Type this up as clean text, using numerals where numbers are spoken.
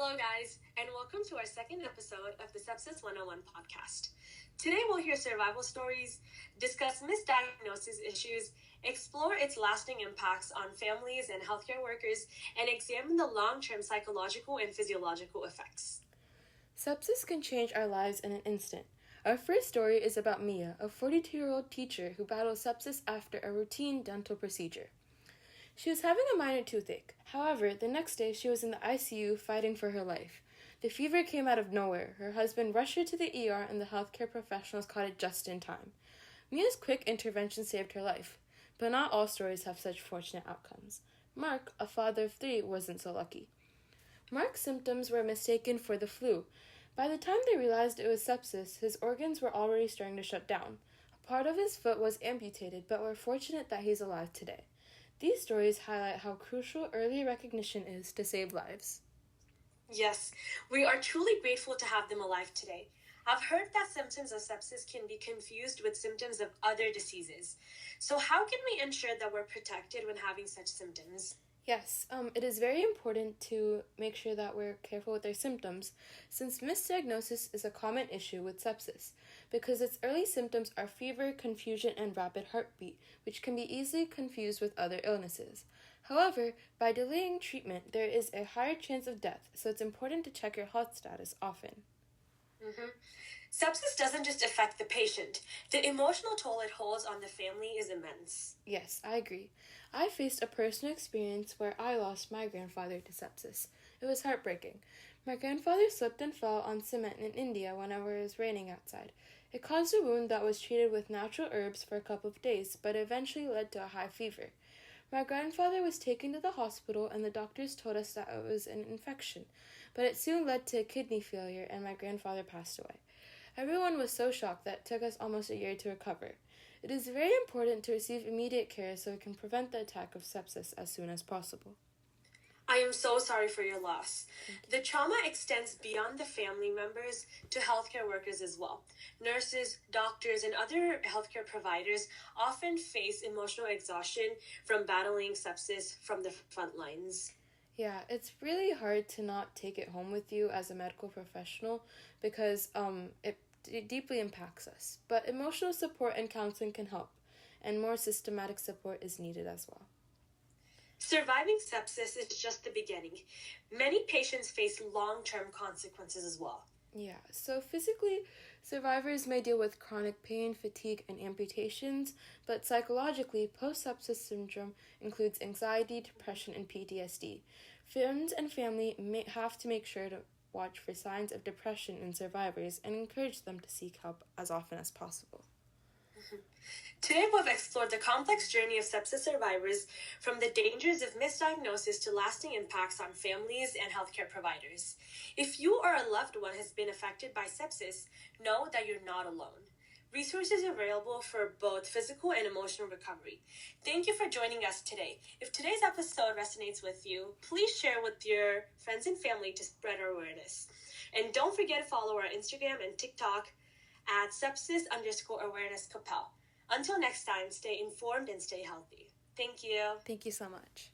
Hello, guys, and welcome to our second episode of the Sepsis 101 podcast. Today, we'll hear survival stories, discuss misdiagnosis issues, explore its lasting impacts on families and healthcare workers, and examine the long-term psychological and physiological effects. Sepsis can change our lives in an instant. Our first story is about Mia, a 42-year-old teacher who battled sepsis after a routine dental procedure. She was having a minor toothache. However, the next day she was in the ICU fighting for her life. The fever came out of nowhere. Her husband rushed her to the ER and the healthcare professionals caught it just in time. Mia's quick intervention saved her life. But not all stories have such fortunate outcomes. Mark, a father of 3, wasn't so lucky. Mark's symptoms were mistaken for the flu. By the time they realized it was sepsis, his organs were already starting to shut down. A part of his foot was amputated, but we're fortunate that he's alive today. These stories highlight how crucial early recognition is to save lives. Yes, we are truly grateful to have them alive today. I've heard that symptoms of sepsis can be confused with symptoms of other diseases. So how can we ensure that we're protected when having such symptoms? Yes, it is very important to make sure that we're careful with our symptoms, since misdiagnosis is a common issue with sepsis, because its early symptoms are fever, confusion, and rapid heartbeat, which can be easily confused with other illnesses. However, by delaying treatment, there is a higher chance of death, so it's important to check your health status often. Sepsis doesn't just affect the patient. The emotional toll it holds on the family is immense. Yes, I agree. I faced a personal experience where I lost my grandfather to sepsis. It was heartbreaking. My grandfather slipped and fell on cement in India whenever it was raining outside. It caused a wound that was treated with natural herbs for a couple of days, but eventually led to a high fever. My grandfather was taken to the hospital and the doctors told us that it was an infection, but it soon led to kidney failure and my grandfather passed away. Everyone was so shocked that it took us almost a year to recover. It is very important to receive immediate care so we can prevent the attack of sepsis as soon as possible. I am so sorry for your loss. The trauma extends beyond the family members to healthcare workers as well. Nurses, doctors, and other healthcare providers often face emotional exhaustion from battling sepsis from the front lines. Yeah, it's really hard to not take it home with you as a medical professional because it deeply impacts us. But emotional support and counseling can help, and more systematic support is needed as well. Surviving sepsis is just the beginning. Many patients face long-term consequences as well. Yeah, so physically, survivors may deal with chronic pain, fatigue, and amputations, but psychologically, post-sepsis syndrome includes anxiety, depression, and PTSD. Friends and family may have to make sure to watch for signs of depression in survivors and encourage them to seek help as often as possible. Today we've explored the complex journey of sepsis survivors, from the dangers of misdiagnosis to lasting impacts on families and healthcare providers. If you or a loved one has been affected by sepsis, know that you're not alone. Resources are available for both physical and emotional recovery. Thank you for joining us today. If today's episode resonates with you, please share with your friends and family to spread our awareness. And don't forget to follow our Instagram and TikTok at sepsis_awareness Capel. Until next time, stay informed and stay healthy. Thank you. Thank you so much.